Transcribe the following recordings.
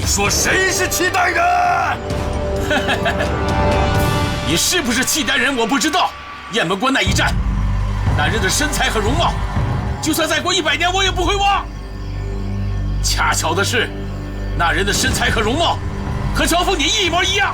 说谁是契丹人？你是不是契丹人我不知道，雁门关那一战，那人的身材和容貌，就算再过100年我也不会忘。恰巧的是，那人的身材和容貌，和乔峰你一模一样。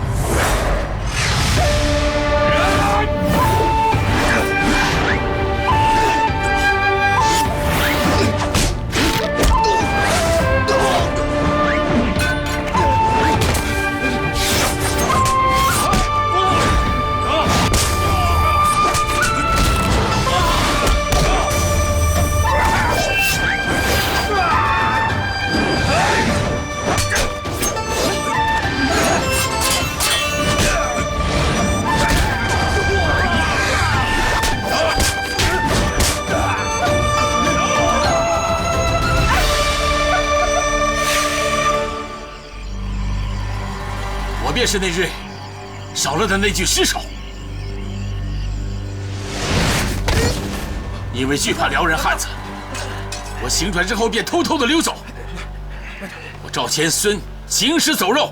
便是那日少了的那具尸首，因为惧怕辽人汉子，我醒转之后便偷偷的溜走。我赵钱孙行尸走肉，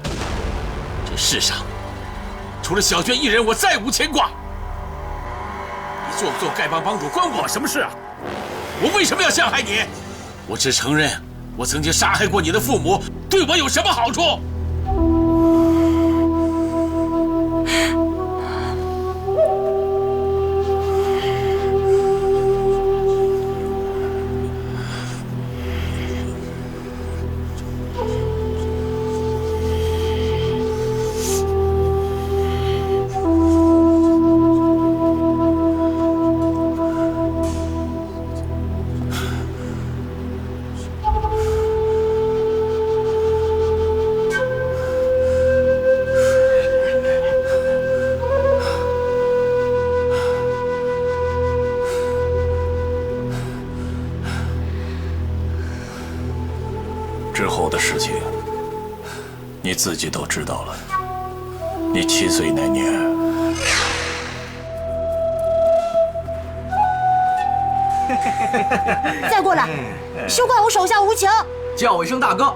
这世上除了小娟一人，我再无牵挂。你做不做丐帮帮主关我什么事啊？我为什么要陷害你？我只承认我曾经杀害过你的父母，对我有什么好处？之后的事情，你自己都知道了。你7岁那年，再过来，休怪我手下无情。叫我一声大哥，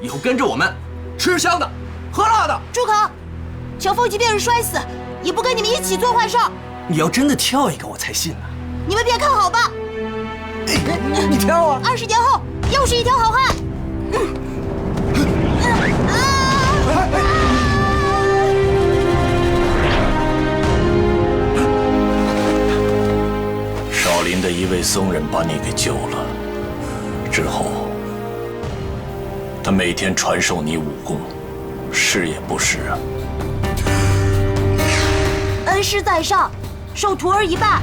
以后跟着我们，吃香的，喝辣的。住口！乔峰即便是摔死，也不跟你们一起做坏事。你要真的跳一个，我才信呢。你们便看好吧。你跳啊！20年后，又是一条好汉。少林的一位僧人把你给救了，之后，他每天传授你武功，是也不是啊？恩师在上，受徒儿一拜。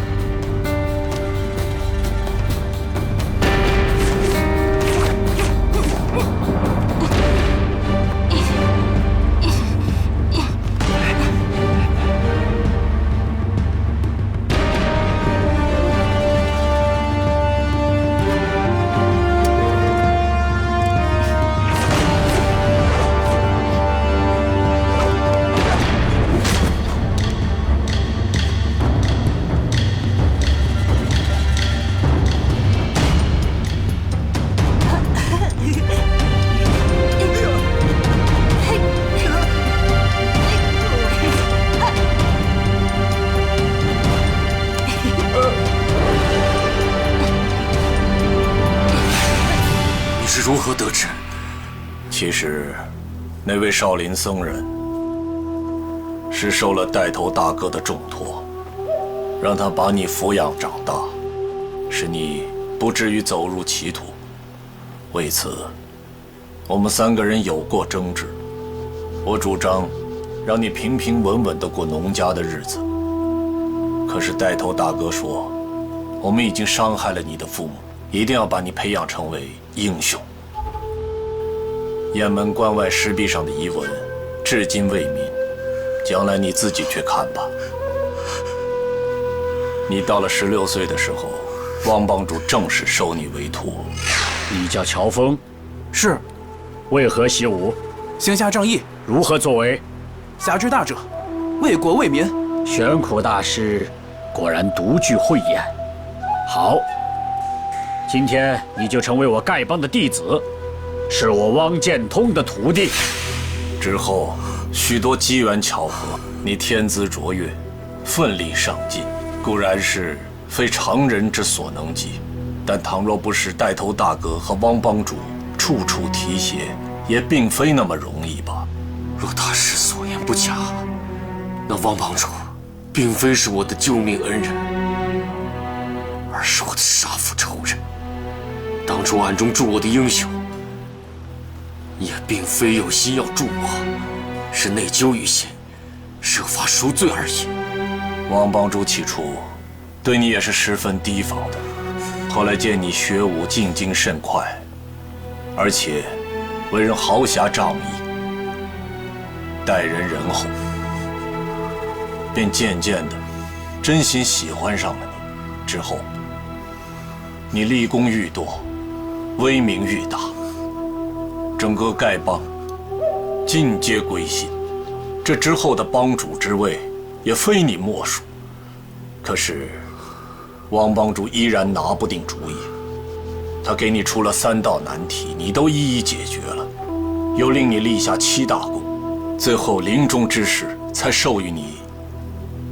如何得知？其实，那位少林僧人是受了带头大哥的重托，让他把你抚养长大，使你不至于走入歧途。为此，我们3个人有过争执。我主张让你平平稳稳地过农家的日子，可是带头大哥说，我们已经伤害了你的父母，一定要把你培养成为英雄。雁门关外石壁上的遗文，至今未泯，将来你自己去看吧。你到了16岁的时候，汪帮主正式收你为徒。你叫乔峰？是。为何习武？行侠仗义。如何作为？侠之大者，为国为民。玄苦大师果然独具慧眼。好，今天你就成为我丐帮的弟子。是我汪建通的徒弟。之后许多机缘巧合，你天资卓越，奋力上进，固然是非常人之所能及。但倘若不是带头大哥和汪帮主处处提携，也并非那么容易吧？若大师所言不假，那汪帮主并非是我的救命恩人，而是我的杀父仇人。当初暗中助我的英雄，也并非有心要助我，是内疚于心，设法赎罪而已。汪帮主起初对你也是十分提防的，后来见你学武进京甚快，而且为人豪侠仗义，待人仁厚，便渐渐的真心喜欢上了你。之后你立功愈多，威名愈大，整个丐帮尽皆归心。这之后的帮主之位也非你莫属。可是汪帮主依然拿不定主意，他给你出了3道难题，你都一一解决了，又令你立下7大功，最后临终之时才授予你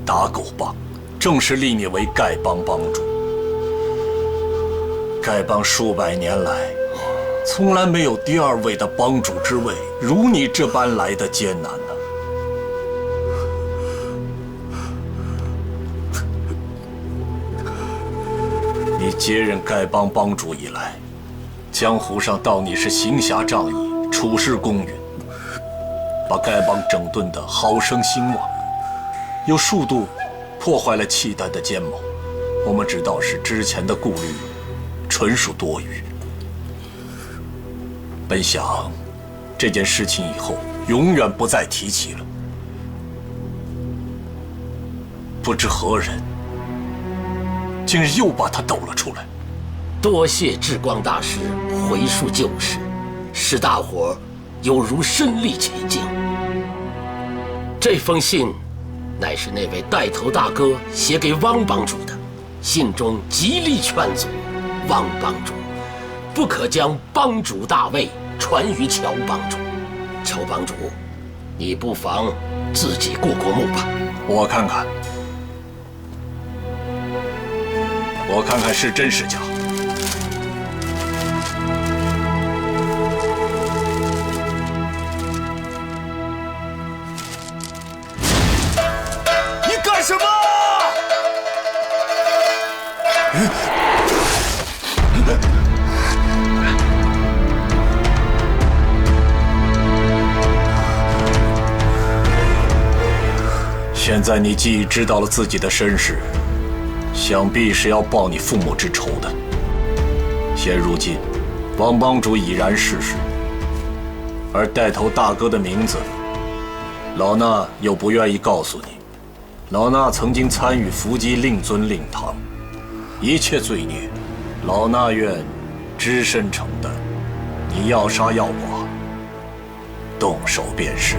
打狗棒，正式立你为丐帮帮主。丐帮数百年来，从来没有第2位的帮主之位如你这般来的艰难呢。你接任丐帮帮主以来，江湖上道你是行侠仗义，处事公允，把丐帮整顿得好生兴旺，又数度破坏了契丹的奸谋。我们只道是之前的顾虑纯属多余。本想这件事情以后永远不再提起了，不知何人今日又把他抖了出来。多谢智光大师回述旧事，使大伙有如身历其境。这封信乃是那位带头大哥写给汪帮主的，信中极力劝阻汪帮主不可将帮主大位传于乔帮主。乔帮主，你不妨自己过目吧。我看看，我看看是真是假。你干什么？现在你既已知道了自己的身世，想必是要报你父母之仇的。现如今，汪帮主已然逝世，而带头大哥的名字，老衲又不愿意告诉你。老衲曾经参与伏击令尊令堂，一切罪孽，老衲愿只身承担。你要杀要剐，动手便是。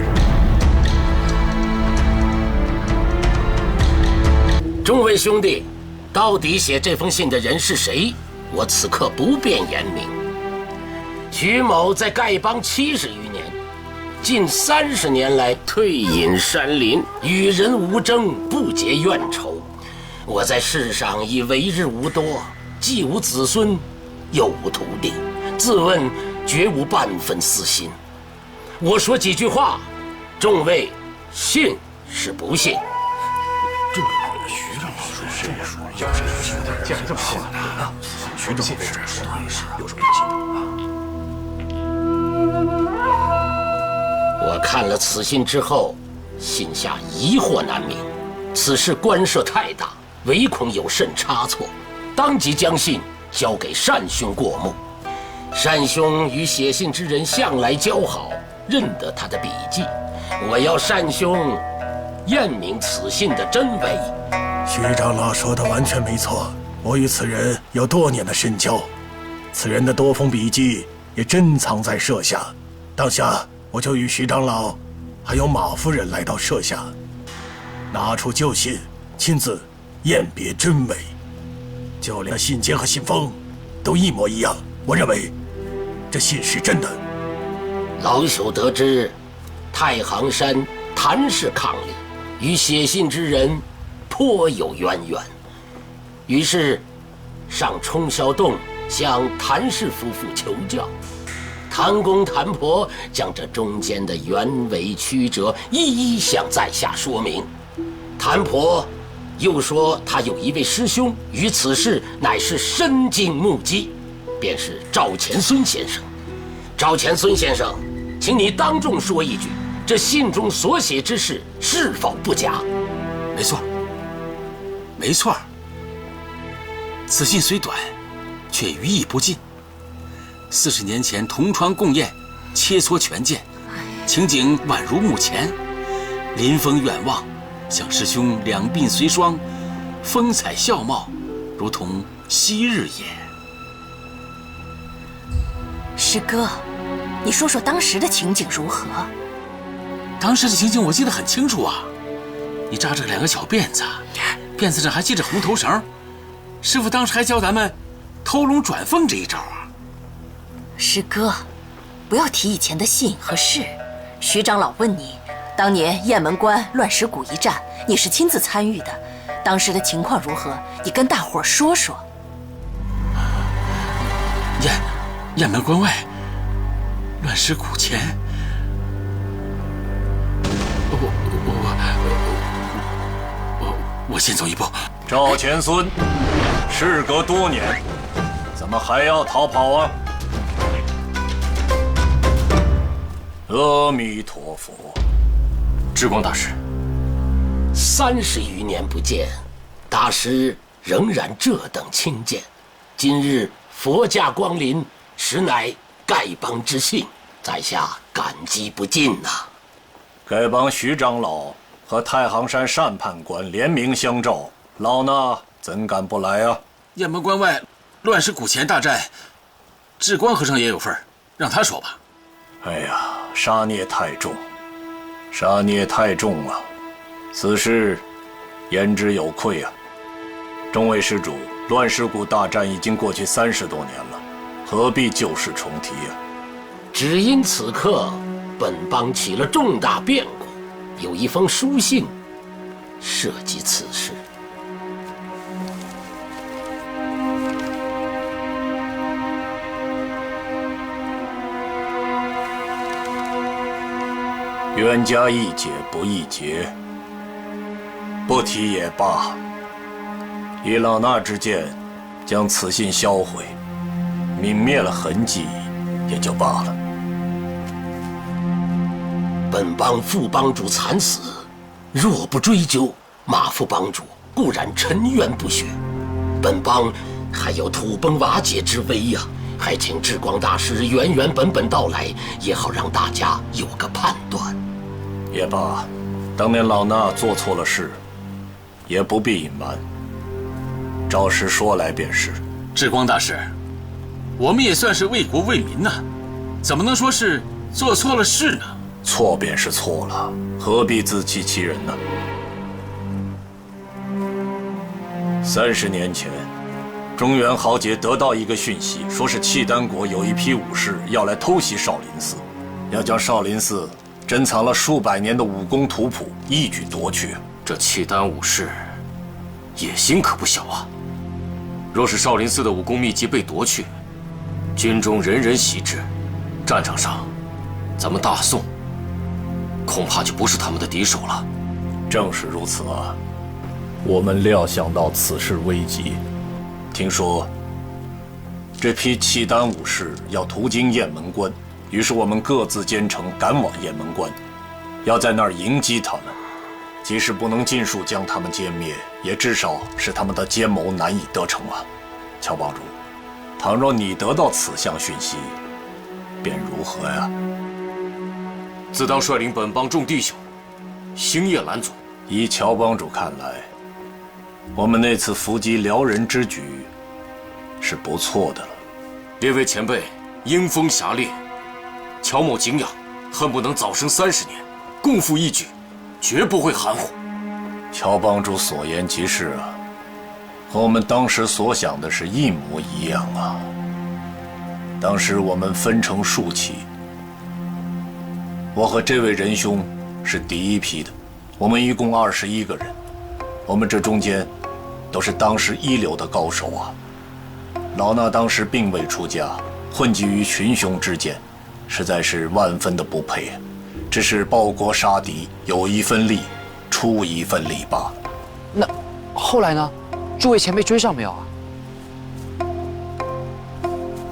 众位兄弟，到底写这封信的人是谁？我此刻不便言明。徐某在丐帮70余年，近30年来退隐山林，与人无争，不结怨仇。我在世上已为日无多，既无子孙，又无徒弟，自问绝无半分私心。我说几句话，众位信是不信？既然这么说啊，徐总有什么不信？我看了此信之后，心下疑惑难明。此事官涉太大，唯恐有甚差错，当即将信交给单兄过目。单兄与写信之人向来交好，认得他的笔迹。我要单兄验明此信的真伪。徐长老说的完全没错，我与此人有多年的深交，此人的多封笔记也珍藏在舍下。当下我就与徐长老还有马夫人来到舍下，拿出旧信，亲自验别真伪，就连信笺和信封都一模一样。我认为这信是真的。老朽得知，太行山谭氏伉俪与写信之人颇有渊源，于是上冲霄洞向谭氏夫妇求教。谭公谭婆将这中间的原委曲折一一向在下说明。谭婆又说他有一位师兄与此事乃是深经目击，便是赵钱孙先生。赵钱孙先生，请你当众说一句，这信中所写之事是否不假？没错，没错。此信虽短，却语意不尽。40年前同窗共宴，切磋拳剑，情景宛如目前。临风远望，想师兄两鬓随霜，风采笑貌，如同昔日也。师哥，你说说当时的情景如何？当时的情景我记得很清楚啊，你扎着2个小辫子，辫子上还系着红头绳，师傅当时还教咱们偷龙转凤这一招啊。师哥，不要提以前的信和事。徐长老问你，当年雁门关乱石谷一战，你是亲自参与的，当时的情况如何？你跟大伙儿说说。雁门关外，乱石谷前，我先走一步。赵钱孙，事隔多年，怎么还要逃跑啊？阿弥陀佛。智光大师，30余年不见，大师仍然这等清健。今日佛驾光临，实乃丐帮之幸，在下感激不尽呐。丐帮徐长老和太行山单判官联名相召，老衲怎敢不来啊？雁门关外乱石谷前大战，智光和尚也有份，让他说吧。哎呀，杀孽太重，杀孽太重了，此事言之有愧啊。众位施主，乱石谷大战已经过去30多年了，何必旧事重提啊？只因此刻本帮起了重大变故，有一封书信涉及此事。冤家宜解不宜结，不提也罢。以老衲之见，将此信销毁，泯灭了痕迹，也就罢了。本帮副帮主惨死，若不追究，马副帮主固然沉冤不雪，本帮还有土崩瓦解之危呀！还请智光大师原本道来，也好让大家有个判断。也罢，当年老衲做错了事，也不必隐瞒，照实说来便是。智光大师，我们也算是为国为民呐，怎么能说是做错了事呢？错便是错了，何必自欺欺人呢？30年前，中原豪杰得到一个讯息，说是契丹国有一批武士要来偷袭少林寺，要将少林寺珍藏了数百年的武功图谱一举夺去。这契丹武士野心可不小啊！若是少林寺的武功秘籍被夺去，军中人人习之，战场上，咱们大宋恐怕就不是他们的敌手了。正是如此啊！我们料想到此事危急，听说这批契丹武士要途经雁门关，于是我们各自兼程赶往雁门关，要在那儿迎击他们。即使不能尽数将他们歼灭，也至少使他们的奸谋难以得逞啊！乔帮主，倘若你得到此项讯息，便如何呀？自当率领本帮众弟兄，星夜拦阻。依乔帮主看来，我们那次伏击辽人之举是不错的了。列位前辈英风侠烈，乔某敬仰，恨不能早生30年，共赴一举，绝不会含糊。乔帮主所言极是啊，和我们当时所想的是一模一样啊。当时我们分成数起，我和这位仁兄是第一批的，我们一共21个人，我们这中间都是当时一流的高手啊。老衲当时并未出家，混迹于群雄之间，实在是万分的不配啊。只是报国杀敌，有一份力，出一份力罢了。那后来呢？诸位前辈追上没有啊？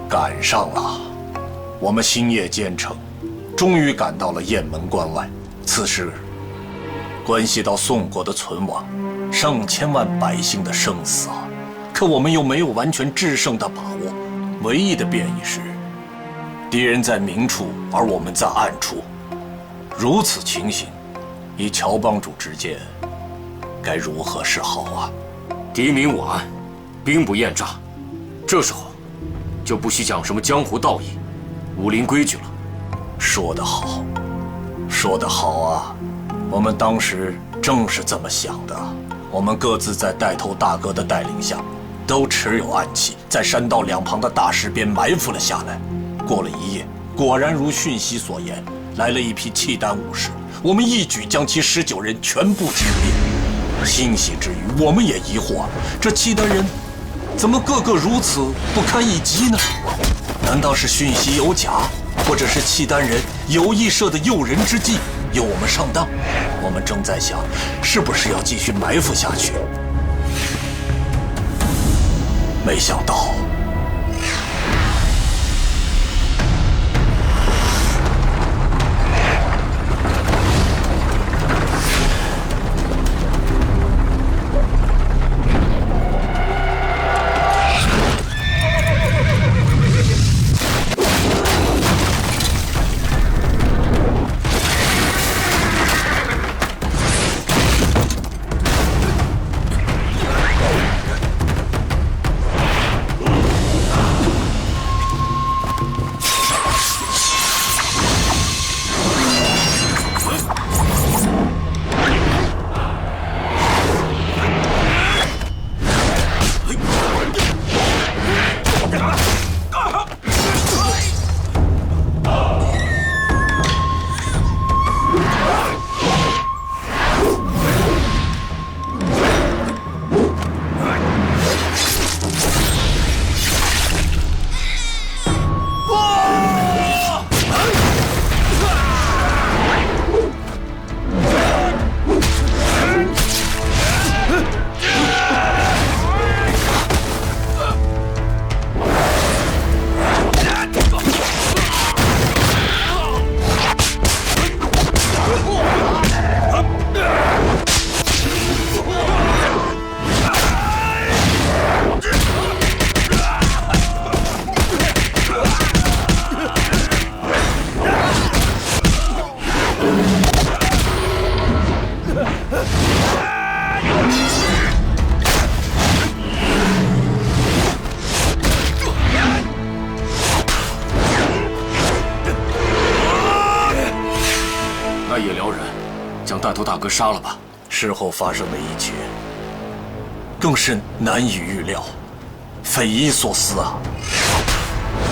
赶上了，我们星夜兼程，终于赶到了雁门关外。此事关系到宋国的存亡，上千万百姓的生死啊！可我们又没有完全制胜的把握，唯一的变异是，敌人在明处，而我们在暗处。如此情形，以乔帮主之见，该如何是好啊？敌明我暗，兵不厌诈，这时候就不许讲什么江湖道义、武林规矩了。说得好，说得好啊！我们当时正是这么想的。我们各自在带头大哥的带领下，都持有暗器，在山道两旁的大石边埋伏了下来。过了一夜，果然如讯息所言，来了一批契丹武士，我们一举将其19人全部歼灭。欣喜之余，我们也疑惑，这契丹人怎么个个如此不堪一击呢？难道是讯息有假，或者是契丹人有意设的诱人之计，诱我们上当？我们正在想，是不是要继续埋伏下去？没想到，带头大哥杀了吧。事后发生的一切，更是难以预料，匪夷所思啊！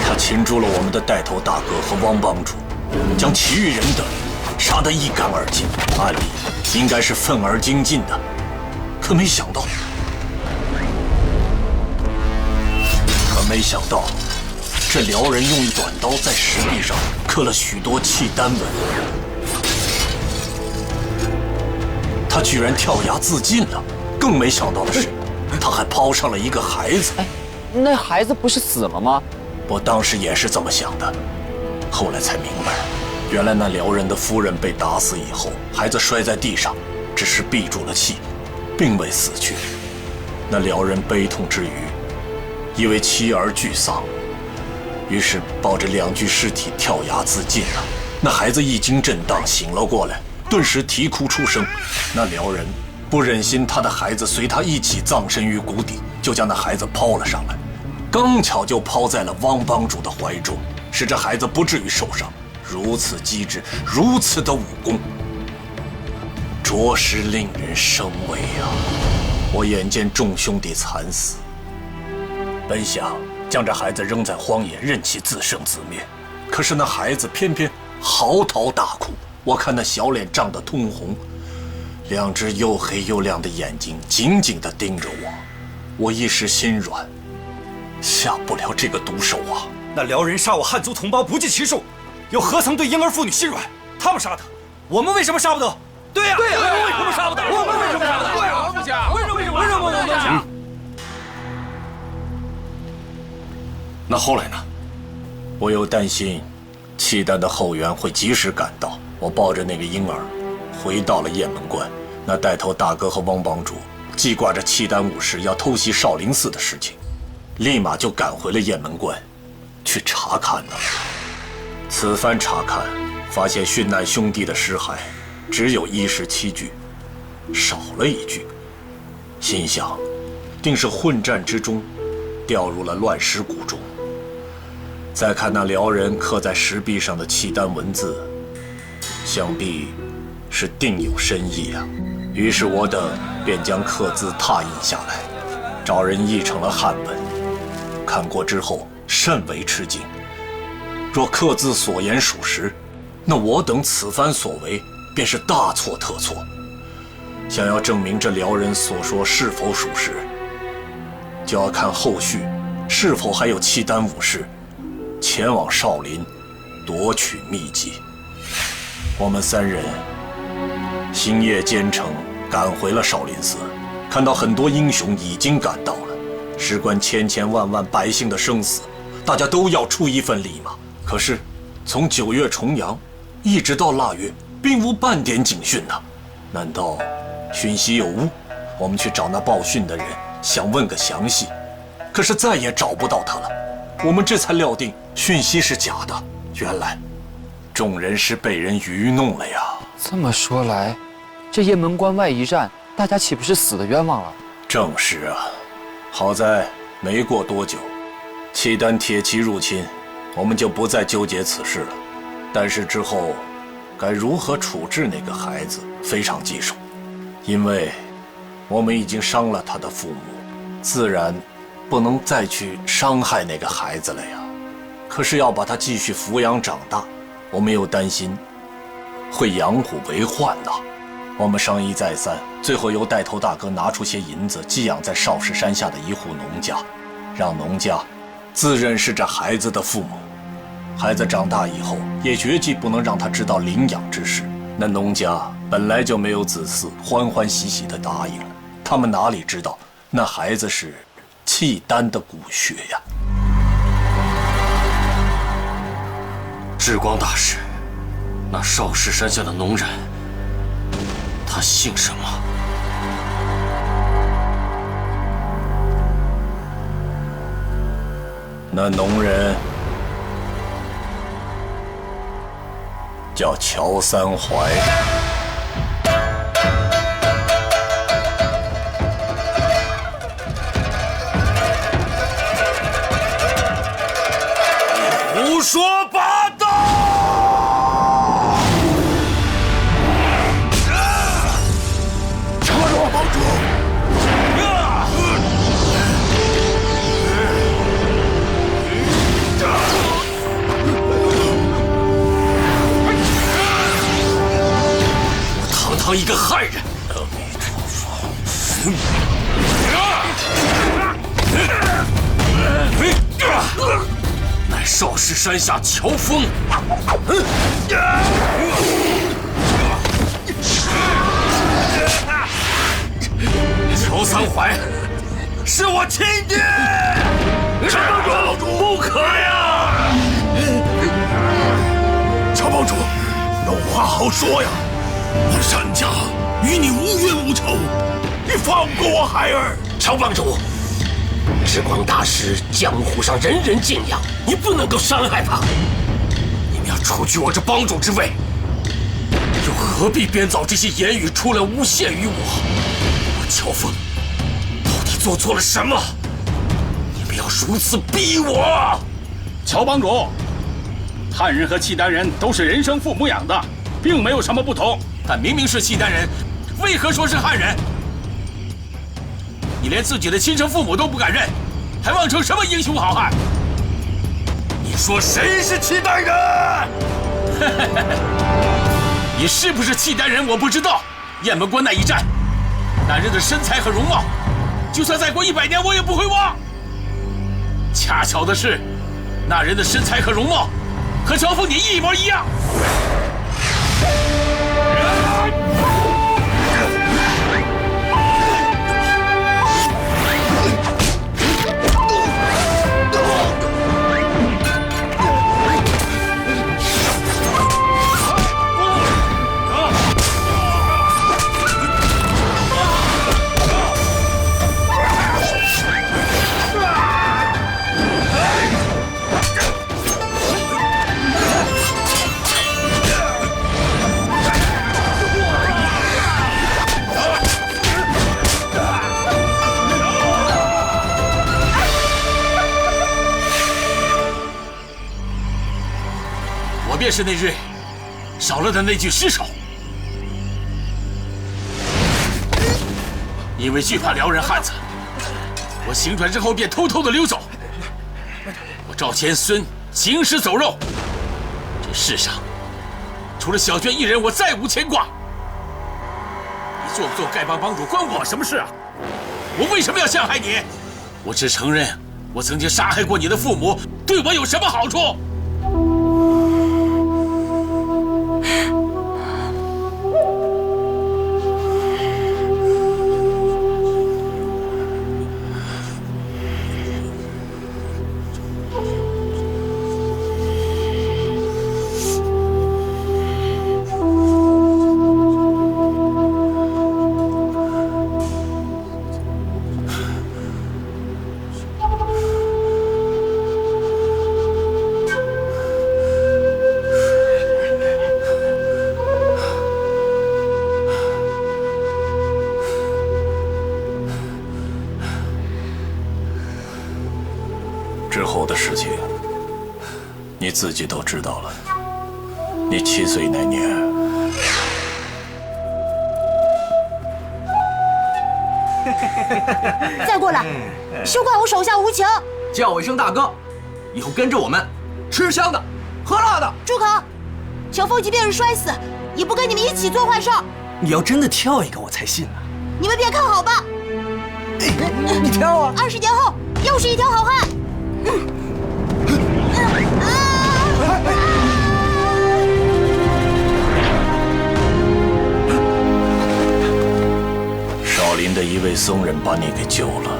他擒住了我们的带头大哥和汪帮主，将其余人等杀得一干二净，按理应该是愤而精进的，可没想到，这辽人用一短刀在石壁上刻了许多契丹文。他居然跳崖自尽了，更没想到的是，他还抛上了一个孩子。哎，那孩子不是死了吗？我当时也是这么想的，后来才明白，原来那辽人的夫人被打死以后，孩子摔在地上，只是闭住了气，并未死去。那辽人悲痛之余，以为妻儿俱丧，于是抱着2具尸体跳崖自尽了。那孩子一经震荡醒了过来，顿时啼哭出声。那辽人不忍心他的孩子随他一起葬身于谷底，就将那孩子抛了上来，刚巧就抛在了汪帮主的怀中，使这孩子不至于受伤。如此机智，如此的武功，着实令人生畏啊！我眼见众兄弟惨死，本想将这孩子扔在荒野，任其自生自灭，可是那孩子偏偏嚎啕大哭。我看那小脸涨得通红，两只又黑又亮的眼睛紧紧地盯着我。我一时心软，下不了这个毒手啊！那辽人杀我汉族同胞不计其数，又何曾对婴儿妇女心软？他们杀得，我们为什么杀不得？对呀，为什么杀不得？我们为什么杀不得？对呀，不讲，为什么我们不讲？那后来呢？我又担心契丹的后援会及时赶到，我抱着那个婴儿回到了雁门关。那带头大哥和汪帮主记挂着契丹武士要偷袭少林寺的事情，立马就赶回了雁门关去查看了。此番查看，发现殉难兄弟的尸骸只有17具，少了1具。心想，定是混战之中掉入了乱石谷中。再看那辽人刻在石壁上的契丹文字，想必是定有深意啊。于是我等便将刻字拓印下来，找人译成了汉文。看过之后甚为吃惊，若刻字所言属实，那我等此番所为便是大错特错。想要证明这辽人所说是否属实，就要看后续是否还有契丹武士前往少林夺取秘籍。我们3人星夜兼程赶回了少林寺，看到很多英雄已经赶到了，事关千千万万百姓的生死，大家都要出一份力嘛。可是从9月重阳一直到腊月，并无半点警讯呐。难道讯息有误？我们去找那报讯的人，想问个详细，可是再也找不到他了。我们这才料定讯息是假的，原来众人是被人愚弄了呀。这么说来，这雁门关外一战，大家岂不是死得冤枉了？正是啊，好在没过多久，契丹铁骑入侵，我们就不再纠结此事了。但是之后该如何处置那个孩子，非常棘手，因为我们已经伤了他的父母，自然不能再去伤害那个孩子了呀。可是要把他继续抚养长大，我们又担心会养虎为患呐。我们商议再三，最后由带头大哥拿出些银子寄养在少室山下的一户农家，让农家自认是这孩子的父母。孩子长大以后，也绝技不能让他知道领养之事。那农家本来就没有子嗣，欢欢喜喜地答应了。他们哪里知道，那孩子是契丹的骨血呀！智光大师，那少室山下的农人，他姓什么？那农人叫乔三槐。胡说八道！撤落，帮主！我堂堂一个汉人，阿弥陀佛！乃少室山下乔峰。乔三槐是我亲爹！乔帮主，不可呀！乔帮主，有话好说呀！我单家与你无冤无仇，你放过我孩儿！乔帮主，智光大师江湖上人人敬仰，你不能够伤害他。你们要除去我这帮主之位，又何必编造这些言语出来诬陷于我？我乔峰到底做错了什么？你们要如此逼我？乔帮主，汉人和契丹人都是人生父母养的，并没有什么不同。但明明是契丹人，为何说是汉人？你连自己的亲生父母都不敢认，还妄称什么英雄好汉？你说谁是契丹人？你是不是契丹人？我不知道。雁门关那一战，那人的身材和容貌，就算再过100年，我也不会忘。恰巧的是，那人的身材和容貌，和乔峰你一模一样。便是那日少了的那具尸首，因为惧怕辽人汉子，我醒转之后便偷偷的溜走。我赵钱孙行尸走肉，这世上除了小娟一人，我再无牵挂。你做不做丐帮帮主关我什么事啊？我为什么要陷害你？我只承认我曾经杀害过你的父母，对我有什么好处？之后的事情，你自己都知道了。你7岁那年，再过来，休怪我手下无情。叫我一声大哥，以后跟着我们，吃香的，喝辣的。住口！乔峰即便是摔死，也不跟你们一起做坏事。你要真的跳一个，我才信呢。你们别看好吧。你跳啊！20年后，又是一条好汉。少林的一位僧人把你给救了，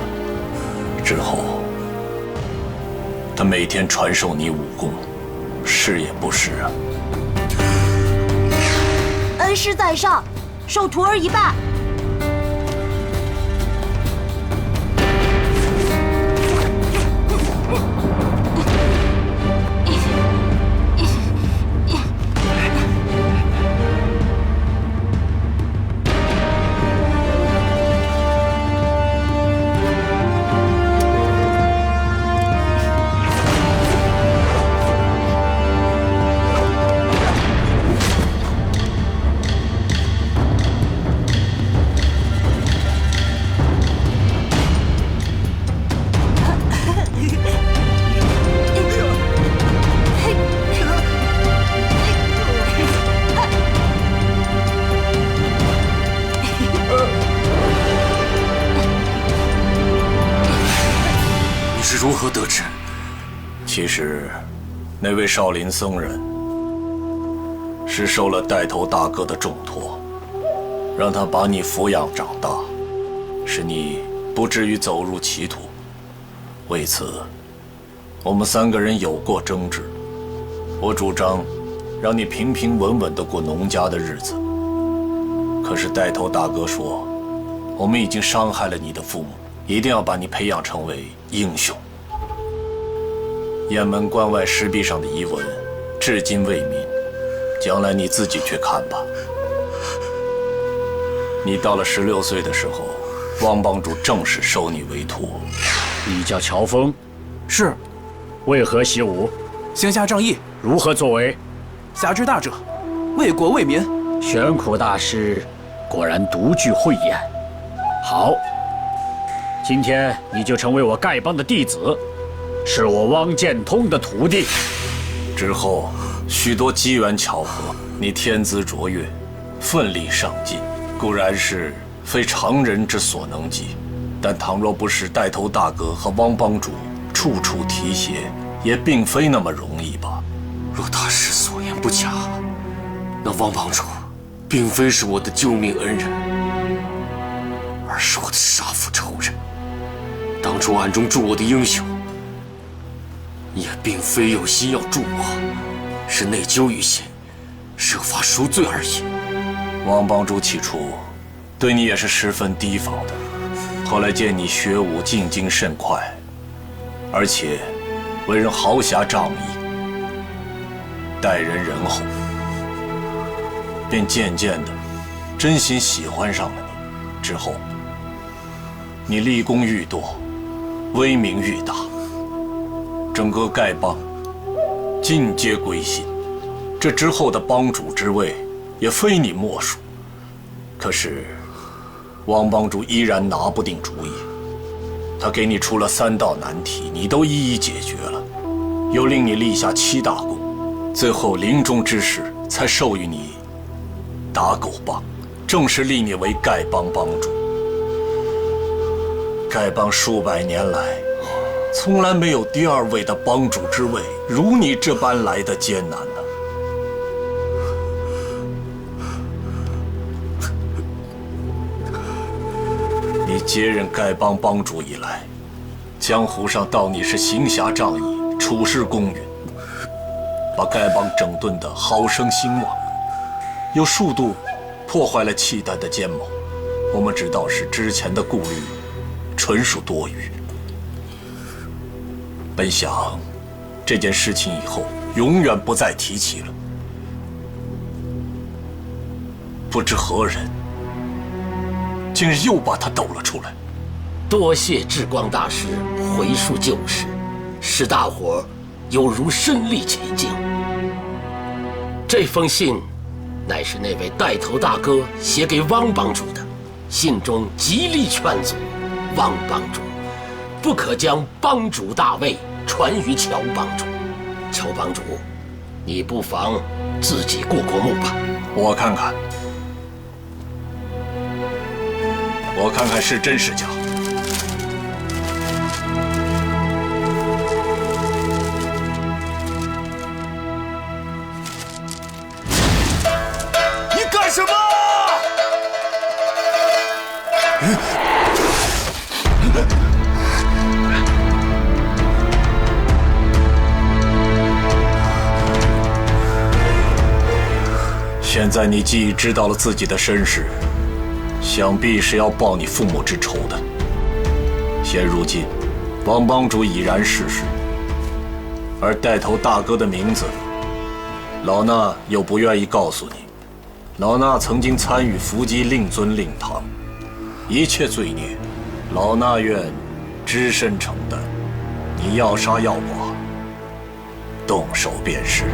之后，他每天传授你武功，是也不是啊？恩师在上，受徒儿一拜。如何得知？其实，那位少林僧人是受了带头大哥的重托，让他把你抚养长大，使你不至于走入歧途。为此，我们3个人有过争执。我主张让你平平稳稳地过农家的日子。可是带头大哥说，我们已经伤害了你的父母，一定要把你培养成为英雄。雁门关外石壁上的遗文，至今未泯，将来你自己去看吧。你到了16岁的时候，汪帮主正式收你为徒。你叫乔峰，是。为何习武？行侠仗义。如何作为？侠之大者，为国为民。玄苦大师果然独具慧眼。好，今天你就成为我丐帮的弟子，是我汪剑通的徒弟。之后，许多机缘巧合，你天资卓越，奋力上进，固然是非常人之所能及。但倘若不是带头大哥和汪帮主处处提携，也并非那么容易吧？若大师所言不假，那汪帮主并非是我的救命恩人，而是我的杀父仇人。当初暗中助我的英雄，也并非有心要助我，是内疚于心，设法赎罪而已。汪帮主起初对你也是十分提防的，后来见你学武进京甚快，而且为人豪侠仗义，待人仁厚，便渐渐的真心喜欢上了你。之后，你立功愈多，威名愈大，整个丐帮尽皆归心。这之后的帮主之位，也非你莫属。可是，汪帮主依然拿不定主意。他给你出了3道难题，你都一一解决了，又令你立下7大功，最后临终之时才授予你打狗棒，正式立你为丐帮帮主。丐帮数百年来，从来没有第2位的帮主之位如你这般来的艰难呢。你接任丐帮帮主以来，江湖上道你是行侠仗义，处事公允，把丐帮整顿得好生兴旺，又数度破坏了契丹的奸谋。我们只道是之前的顾虑纯属多余。本想这件事情以后永远不再提起了，不知何人今日又把他抖了出来。多谢智光大师回述旧事，使大伙有如身历其境。这封信乃是那位带头大哥写给汪帮主的，信中极力劝阻汪帮主不可将帮主大位传于乔帮主。乔帮主，你不妨自己过目吧。我看看。我看看是真是假。你干什么？现在你既已知道了自己的身世，想必是要报你父母之仇的。现如今，汪帮主已然逝世，而带头大哥的名字，老衲又不愿意告诉你。老衲曾经参与伏击令尊令堂，一切罪孽，老衲愿只身承担。你要杀要剐，动手便是。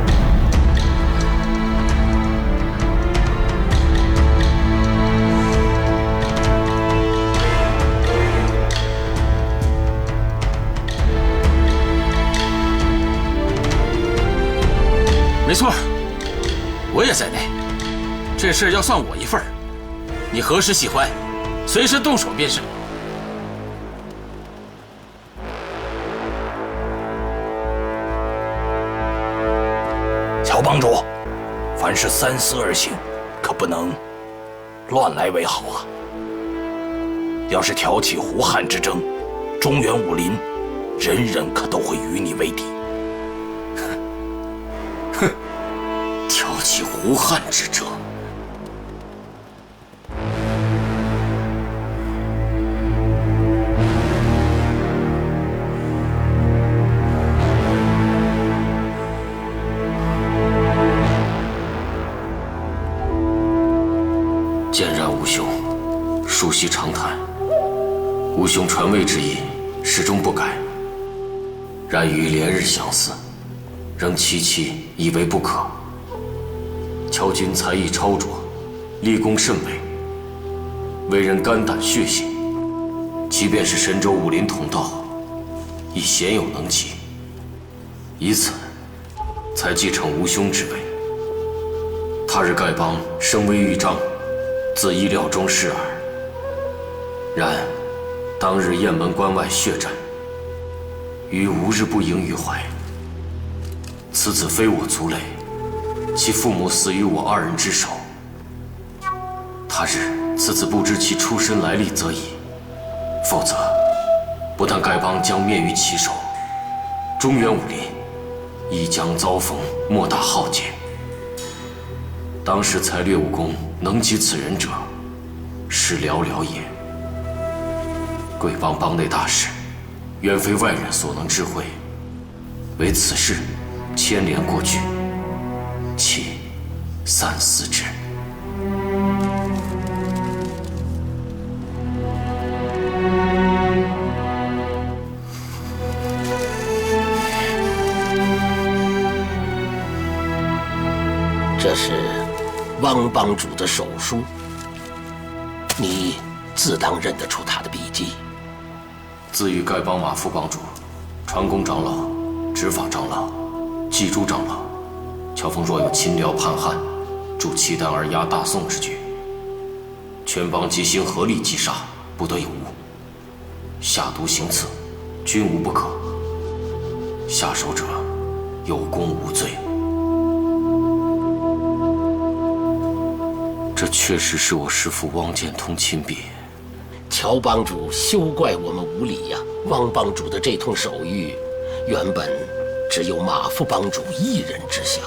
没错，我也在内。这事要算我一份儿，你何时喜欢，随时动手便是。乔帮主，凡事三思而行，可不能乱来为好啊！要是挑起胡汉之争，中原武林人人可都会与你为敌。哼，挑起胡汉之争，见然吾兄熟悉长谈，吾兄传位之意始终不改，然于连日相思，仍期期以为不可。乔军才艺超卓，立功甚伟，为人肝胆血性，即便是神州武林同道，亦鲜有能及。以此，才继承吴兄之位。他日丐帮声威欲彰，自意料中事耳。然当日雁门关外血战，余无日不萦于怀。此子非我族类，其父母死于我2人之手。他日此子不知其出身来历则已，否则不但丐帮将灭于其手，中原武林亦将遭逢莫大浩劫。当时才略武功能及此人者，是寥寥也。贵帮帮内大事，远非外人所能智慧，唯此事牵连过去，其三思之。这是汪帮主的手书，你自当认得出他的笔迹。自与丐帮马副帮主、传功长老、执法长老、祭珠长老，乔峰若有亲辽叛汉，助契丹而压大宋之举，全帮即兴合力击杀，不得有误。下毒行刺，均无不可。下手者有功无罪。这确实是我师父汪建通亲笔。乔帮主休怪我们无礼呀！汪帮主的这通手谕，原本只有马副帮主一人知晓。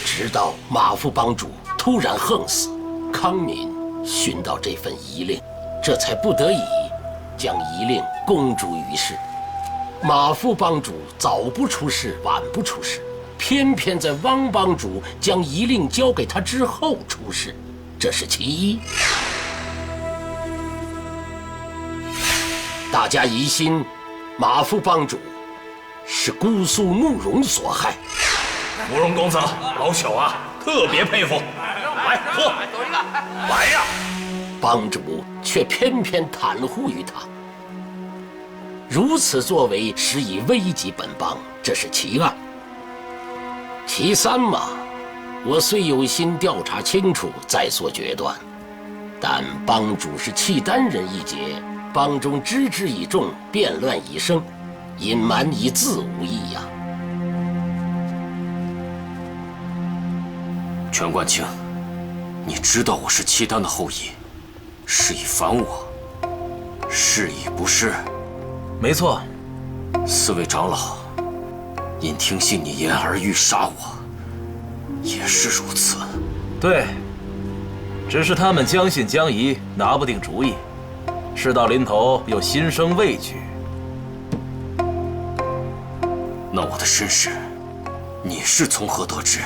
直到马副帮主突然横死，康敏寻到这份遗令，这才不得已将遗令公诸于世。马副帮主早不出事，晚不出事，偏偏在汪帮主将遗令交给他之后出事，这是其一。大家疑心马副帮主是姑苏慕容所害。慕容公子，老朽啊，特别佩服。来喝，走一个，来呀！帮主却偏偏袒护于他。如此作为，实已危及本帮，这是其二。其三嘛，我虽有心调查清楚，再做决断，但帮主是契丹人一节，帮中知之以众，变乱已生，隐瞒已自无益呀。权冠卿，你知道我是契丹的后裔，是以反我，是以不是？没错。4位长老因听信你言而欲杀我，也是如此。对，只是他们将信将疑，拿不定主意，事到临头又心生畏惧。那我的身世，你是从何得知？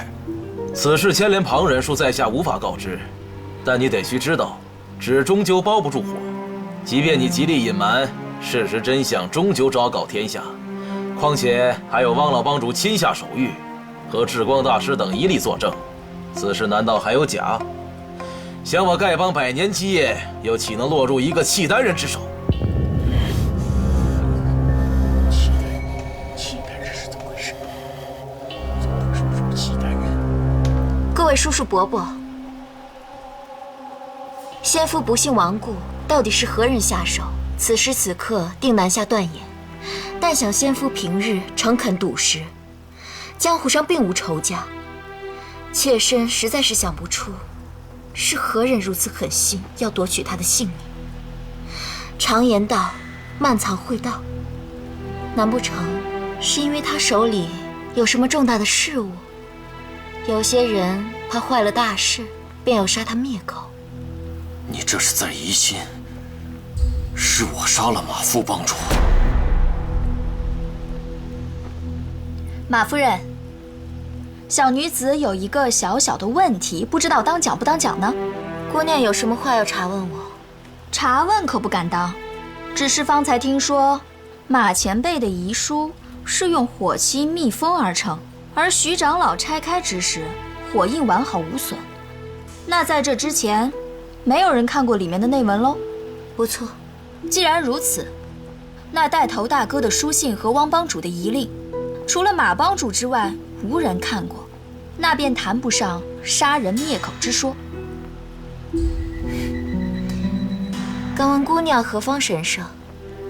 此事牵连旁人，恕在下无法告知。但你得须知道，纸终究包不住火，即便你极力隐瞒，事实真相终究昭告天下。况且还有汪老帮主亲下手谕，和智光大师等一力作证，此事难道还有假？想我丐帮100年基业，又岂能落入一个契丹人之手？契丹人是怎么回事？怎么说出契丹人？各位叔叔伯伯，先夫不幸亡故，到底是何人下手？此时此刻定难下断言。但想先夫平日诚恳笃实，江湖上并无仇家，妾身实在是想不出，是何人如此狠心要夺取他的性命。常言道，慢藏会道，难不成是因为他手里有什么重大的事物？有些人怕坏了大事，便要杀他灭口。你这是在疑心，是我杀了马副帮主。马夫人，小女子有一个小小的问题，不知道当讲不当讲呢？姑娘有什么话要查问我？查问可不敢当，只是方才听说马前辈的遗书是用火漆密封而成，而徐长老拆开之时，火印完好无损。那在这之前，没有人看过里面的内文喽？不错。既然如此，那带头大哥的书信和汪帮主的遗令，除了马帮主之外，无人看过，那便谈不上杀人灭口之说。敢问姑娘何方神圣，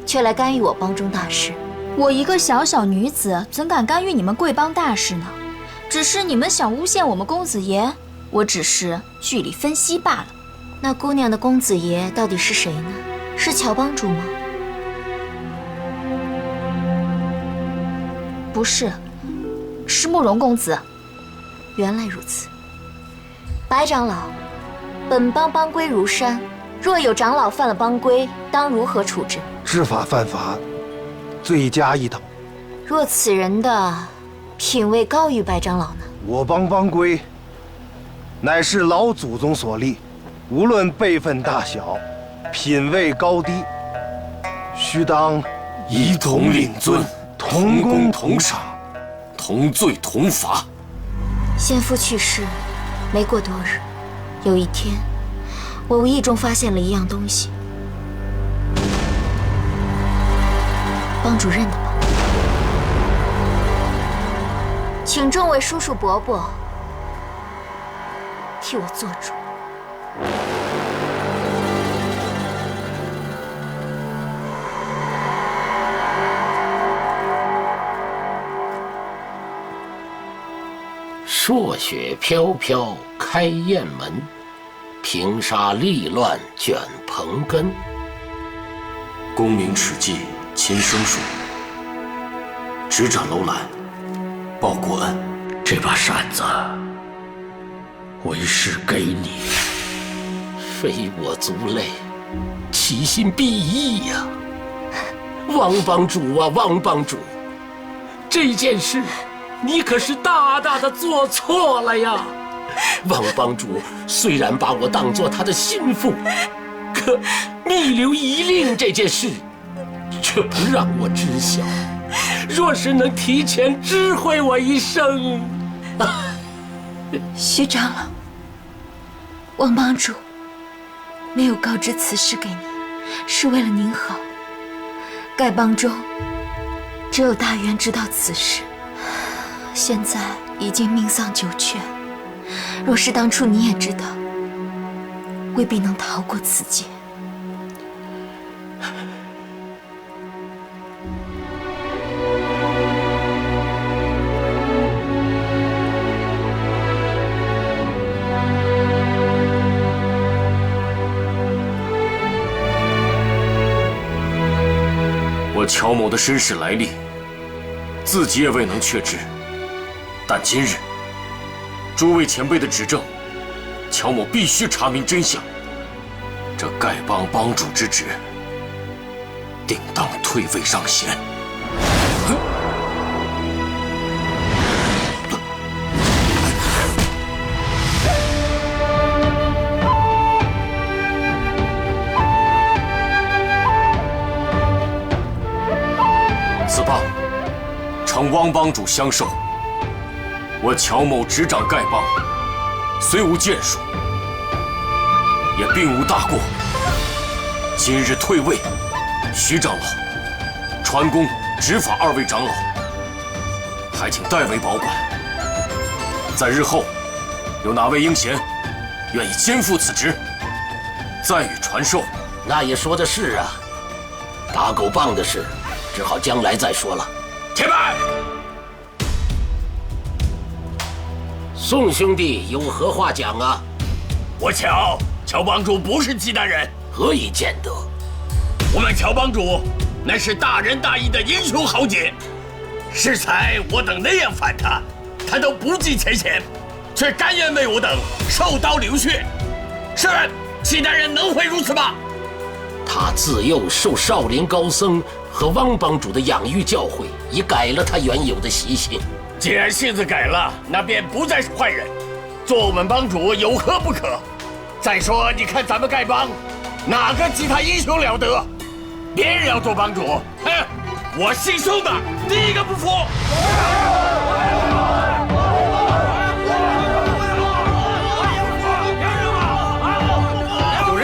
却来干预我帮中大事？我一个小小女子，怎敢干预你们贵帮大事呢？只是你们想诬陷我们公子爷，我只是据理分析罢了。那姑娘的公子爷到底是谁呢？是乔帮主吗？不是，是慕容公子。原来如此。白长老，本帮帮规如山，若有长老犯了帮规，当如何处置？知法犯法，罪加一等。若此人的品位高于白长老呢？我帮帮规乃是老祖宗所立，无论辈分大小，品位高低，须当一同领尊，同功同赏，同罪同罚。先夫去世没过多日，有一天，我无意中发现了一样东西。帮主认得吗？请众位叔叔伯伯替我做主。朔雪飘飘开雁门，平沙立乱卷蓬根。功名齿迹亲生疏，执掌楼兰报国恩。这把扇子为师给你，非我族类，其心必异呀！汪帮主啊，汪帮主，这件事你可是大大的做错了呀！汪帮主虽然把我当作他的心腹，可逆流遗令这件事却不让我知晓。若是能提前知会我一声，徐长老，汪帮主没有告知此事给您，是为了您好。丐帮中只有大元知道此事，现在已经命丧九泉。若是当初你也知道，未必能逃过此劫。我乔某的身世来历，自己也未能确知。但今日诸位前辈的指证，乔某必须查明真相。这丐帮帮主之职，定当退位让贤。此棒承汪帮主相授。我乔某执掌丐帮，虽无建树，也并无大过。今日退位，徐长老、传功、执法二位长老，还请代为保管。在日后，有哪位英贤愿意肩负此职，再予传授。那也说的是啊，打狗棒的事，只好将来再说了。前辈，宋兄弟有何话讲啊？我乔帮主不是契丹人，何以见得？我们乔帮主乃是大仁大义的英雄豪杰，适才我等那样反他，他都不计前嫌，却甘愿为我等受刀流血。试问契丹人能会如此吗？他自幼受少林高僧和汪帮主的养育教诲，已改了他原有的习性。既然性子改了，那便不再是坏人。做我们帮主有何不可？再说，你看咱们丐帮，哪个其他英雄了得？别人要做帮主，哼，我姓宋的第一个不服。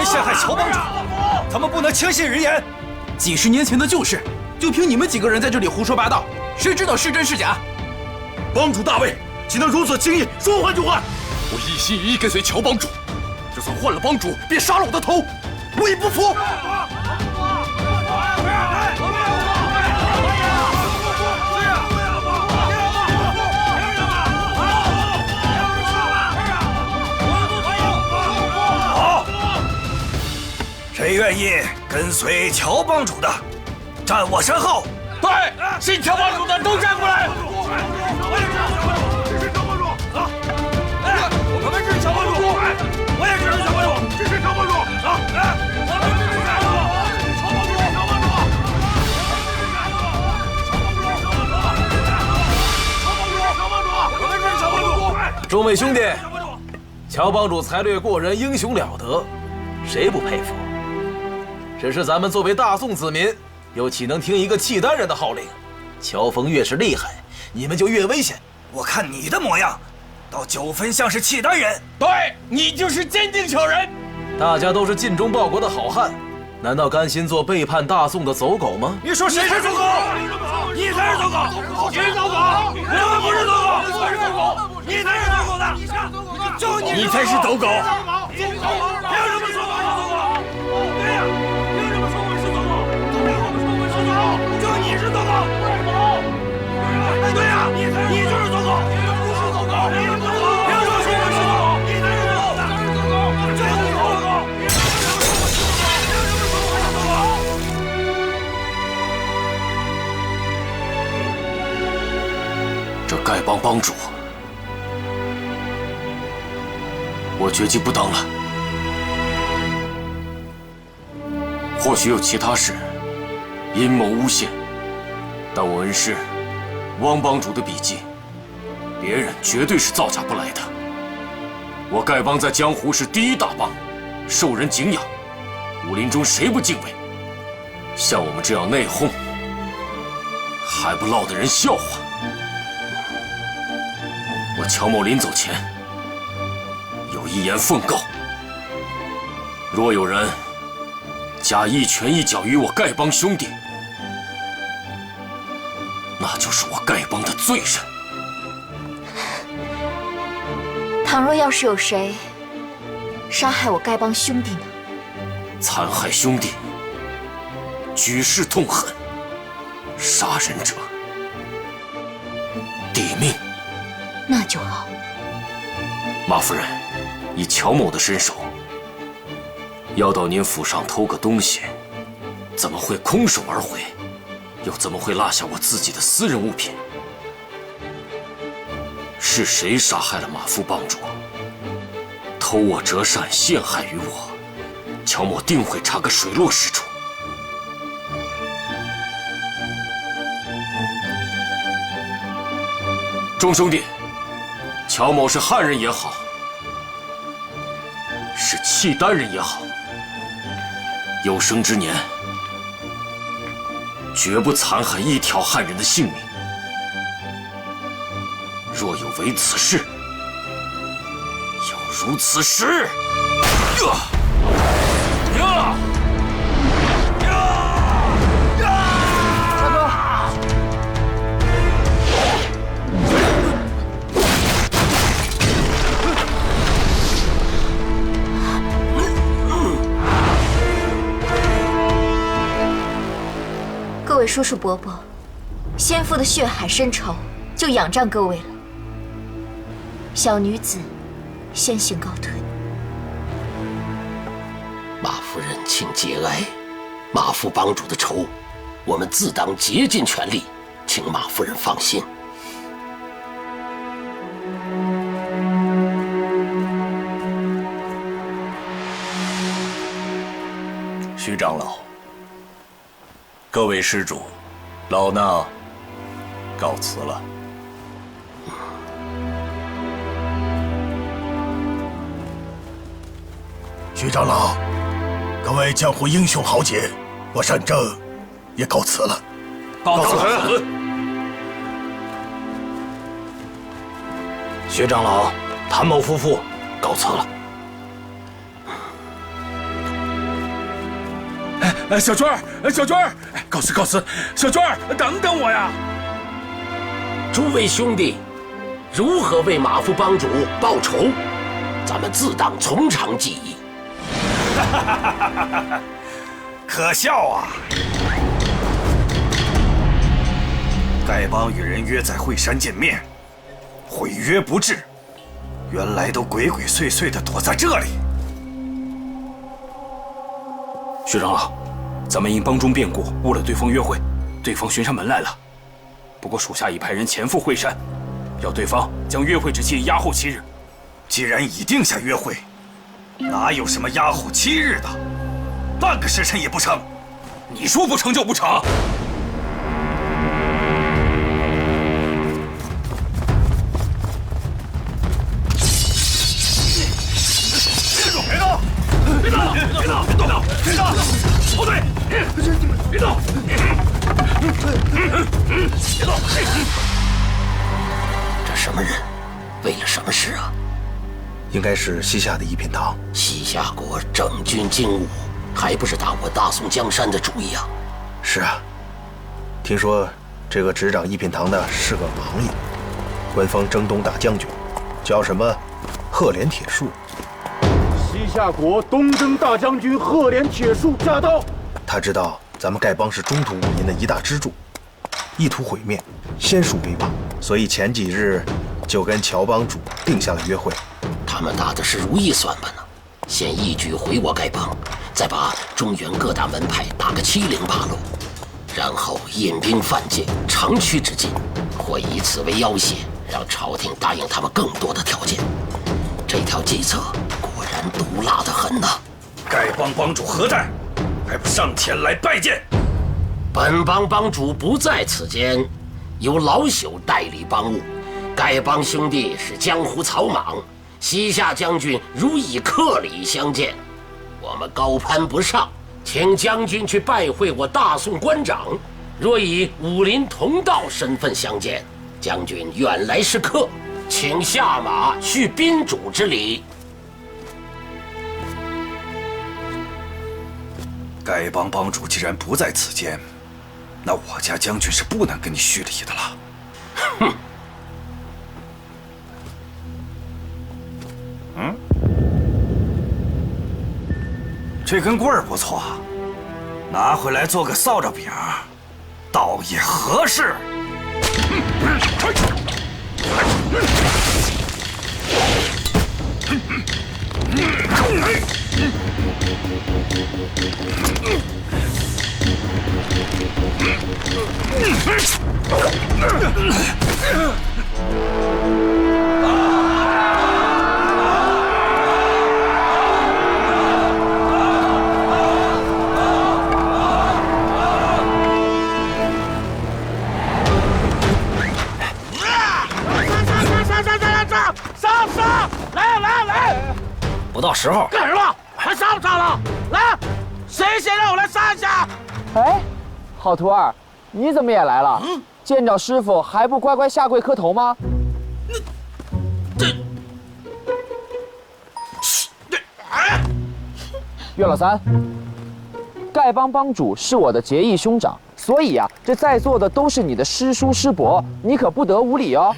陷害乔帮主，咱们不能轻信人言。几十年前的旧事，就凭你们几个人在这里胡说八道，谁知道是真是假？帮主大位，岂能如此轻易说换就换？我一心一意跟随乔帮主，就算换了帮主，便杀了我的头，我也不服。好，谁愿意跟随乔帮主的，站我身后。对，信乔帮主的都站过来。支持乔帮主，走！我们支持乔帮主，我也支持乔帮主，支持乔帮主，走！我们支持乔帮主，乔帮主，乔帮主，我们支持乔帮主。众位兄弟，乔帮主才略过人，英雄了得，谁不佩服？只是咱们作为大宋子民，又岂能听一个契丹人的号令？乔峰越是厉害，你们就越危险。我看你的模样，倒9分像是契丹人。对，你就是坚定小人。大家都是尽忠报国的好汉，难道甘心做背叛大宋的走狗吗？你说谁是走狗？你才是走狗！谁是走狗？我们不是走狗，我是走狗，你才是走狗的，就你才是走狗。凭什么说我是走狗？对呀，凭什么说我是走狗？凭什么说我是走狗？就你是走狗，我是走狗。对呀，你就是走狗，你不是走狗，你不是走狗。凭什么说我是走狗？你才是走狗的，就是你是走狗。这丐帮帮主，我决计不当了。或许有其他事，阴谋诬陷，但我恩师汪帮主的笔记，别人绝对是造假不来的。我丐帮在江湖是第一大帮，受人敬仰，武林中谁不敬畏？像我们这样内讧，还不落得人笑话？我乔某临走前有一言奉告：若有人假一拳一脚于我丐帮兄弟，那就是我丐帮的罪人。倘若要是有谁杀害我丐帮兄弟呢？残害兄弟，举世痛恨，杀人者抵命。那就好。马夫人，以乔某的身手，要到您府上偷个东西，怎么会空手而回？又怎么会落下我自己的私人物品？是谁杀害了马夫帮主？偷我折扇，陷害于我，乔某定会查个水落石出。众兄弟，乔某是汉人也好，是契丹人也好，有生之年绝不残害一条汉人的性命。若有违此事，有如此时。各位叔叔伯伯，先父的血海深仇就仰仗各位了。小女子先行告退。马夫人，请节哀。马夫帮主的仇，我们自当竭尽全力，请马夫人放心。徐长老，各位施主，老衲告辞了。徐长老，各位江湖英雄豪杰，我单正也告辞了。告辞。薛长老、谭某夫妇告辞了。小娟儿，小娟儿，告辞告辞，小娟儿，等等我呀！诸位兄弟，如何为马副帮主报仇？咱们自当从长计议。可笑啊！丐帮与人约在惠山见面，毁约不至，原来都鬼鬼祟祟地躲在这里。薛长老，咱们因帮中变故误了对方约会，对方寻上门来了。不过属下已派人前赴惠山，要对方将约会之期押后7日。既然已定下约会，哪有什么押后7日的？半个时辰也不成。你说不成就不成。别动！别动！别动！别动！别动！后退！别动！别动！这什么人？为了什么事啊？应该是西夏的一品堂。西夏国整军精武，还不是打我大宋江山的主意啊？是啊，听说这个执掌一品堂的是个王爷，官方征东大将军，叫什么赫连铁树。西夏国东征大将军赫连铁树驾到。他知道咱们丐帮是中土武林的一大支柱，意图毁灭，先树为霸，所以前几日就跟乔帮主定下了约会。他们打的是如意算盘呢，先一举毁我丐帮，再把中原各大门派打个七零八落，然后引兵犯界，长驱直进，或以此为要挟，让朝廷答应他们更多的条件。这条计策果然毒辣得很呐！丐帮帮主何在？还不上前来拜见？本帮帮主不在此间，由老朽代理帮务。丐帮兄弟是江湖草莽，西夏将军如以客礼相见，我们高攀不上，请将军去拜会我大宋官长。若以武林同道身份相见，将军远来是客，请下马叙宾主之礼。丐帮帮主既然不在此间，那我家将军是不能跟你叙礼的了。哼！这根棍儿不错，拿回来做个扫帚饼，倒也合适。杀！来！不到时候。干什么？还杀不杀了？来，谁先让我来杀一下？哎，好徒儿，你怎么也来了？见着师傅还不乖乖下跪磕头吗？岳老三，丐帮帮主是我的结义兄长，所以啊，这在座的都是你的师叔师伯，你可不得无礼哦。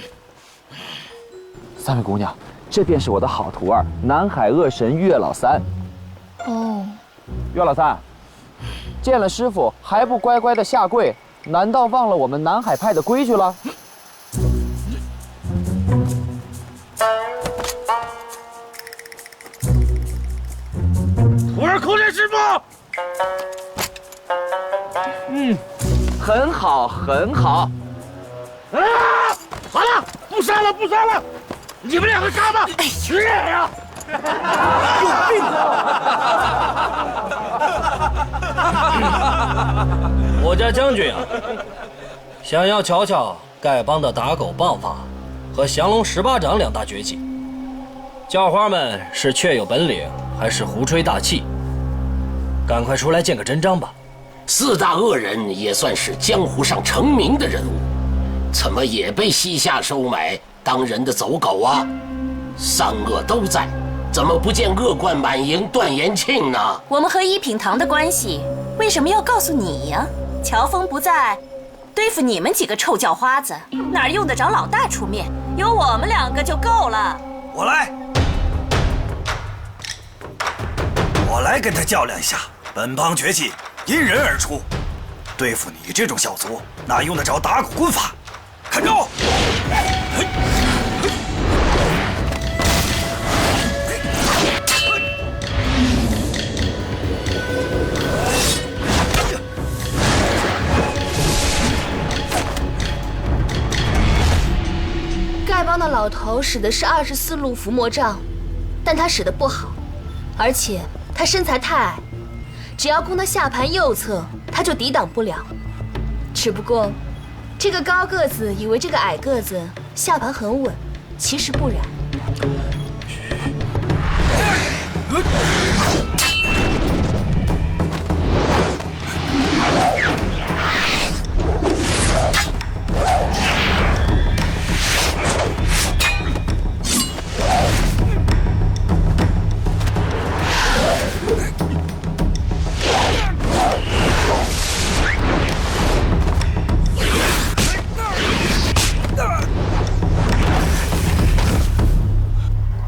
三位姑娘，这便是我的好徒儿南海恶神岳老三。哦，岳老三，见了师傅还不乖乖的下跪，难道忘了我们南海派的规矩了？徒儿叩见师傅。很好，很好。啊！好了，不杀了，你们两个杀吧！去呀！有病我家将军啊，想要瞧瞧丐帮的打狗棒法和降龙18掌2大绝技，叫花们是确有本领，还是胡吹大气？赶快出来见个真章吧！四大恶人也算是江湖上成名的人物，怎么也被西夏收买当人的走狗啊？三恶都在，怎么不见恶贯满盈段延庆呢？我们和一品堂的关系为什么要告诉你呀？乔峰不在，对付你们几个臭叫花子，哪用得着老大出面？有我们2个就够了。我来跟他较量一下。本帮绝技因人而出，对付你这种小卒，哪用得着打狗棍法？看招！丐帮的老头使的是24路伏魔杖，但他使的不好，而且他身材太矮，只要攻他下盘右侧，他就抵挡不了。只不过，这个高个子以为这个矮个子下盘很稳，其实不然。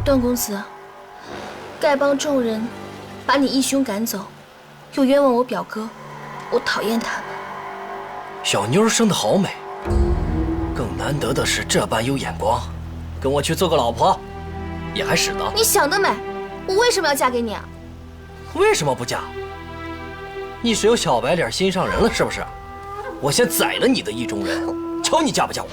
段公子，丐帮众人把你义兄赶走，又冤枉我表哥，我讨厌他们。小妞生得好美，更难得的是这般有眼光，跟我去做个老婆，也还使得。你想得美！我为什么要嫁给你啊？为什么不嫁？你是有小白脸心上人了是不是？我先宰了你的意中人，瞧你嫁不嫁我。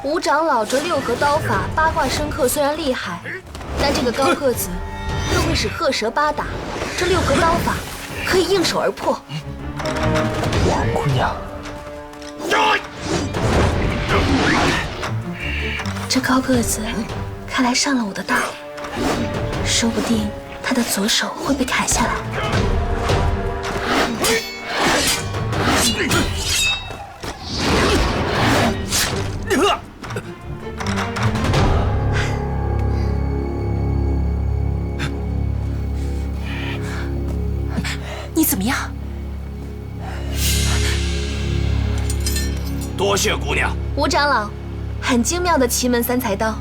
吴长老这6合刀法八卦深刻，虽然厉害，但这个高个子又会使鹤蛇八打，这6合刀法可以应手而破。王姑娘，这高个子看来上了我的当，说不定他的左手会被砍下来。你怎么样？多谢姑娘。吴长老，很精妙的奇门3才刀。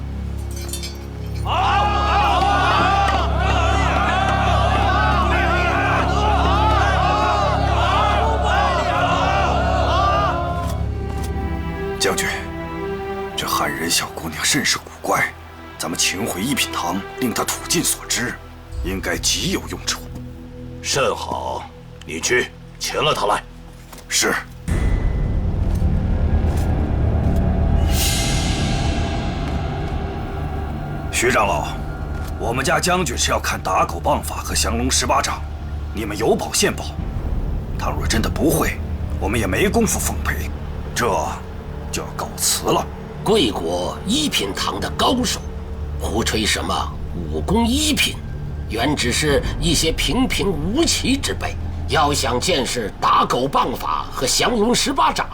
将军，这汉人小姑娘甚是古怪，咱们请回一品堂，令她吐尽所知，应该极有用处。甚好，你去请了她来。是。徐长老，我们家将军是要看打狗棒法和降龙18掌，你们有宝现宝。倘若真的不会，我们也没工夫奉陪，这就要告辞了。贵国一品堂的高手，胡吹什么武功1品，原只是一些平平无奇之辈。要想见识打狗棒法和降龙18掌，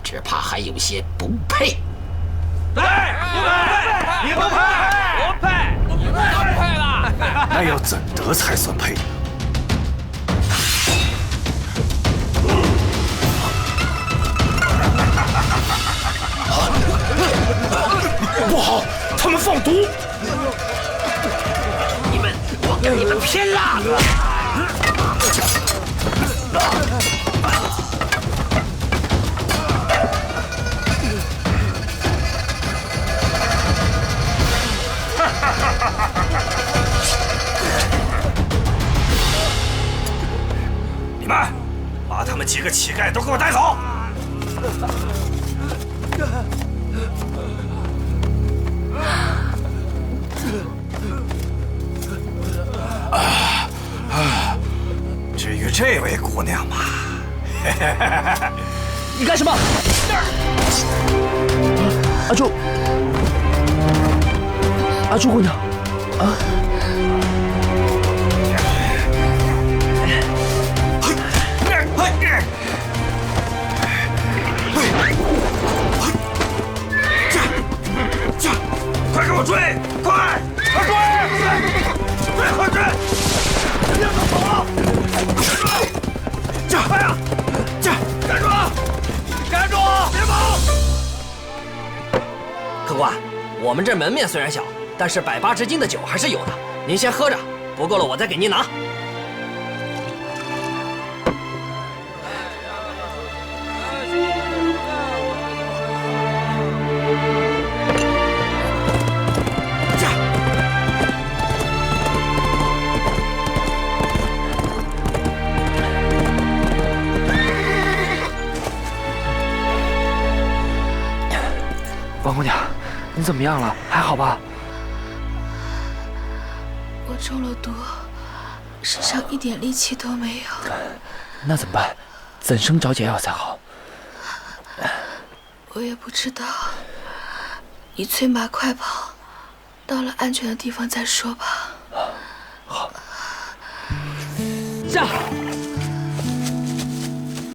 只怕还有些不配。对，不配，你不配，不配，你们都配了。那要怎得才算配呢？不好，他们放毒！我跟你们拼了！你们把他们几个乞丐都给我带走！至于这位姑娘嘛，你干什么？阿朱，阿朱姑娘，啊！快给我追！们这门面虽然小，但是180只斤的酒还是有的。您先喝着，不够了我再给您拿。王姑娘，你怎么样了？还好吧？我中了毒，身上一点力气都没有。那怎么办？怎生找解药才好？我也不知道。你催马快跑，到了安全的地方再说吧。好。下。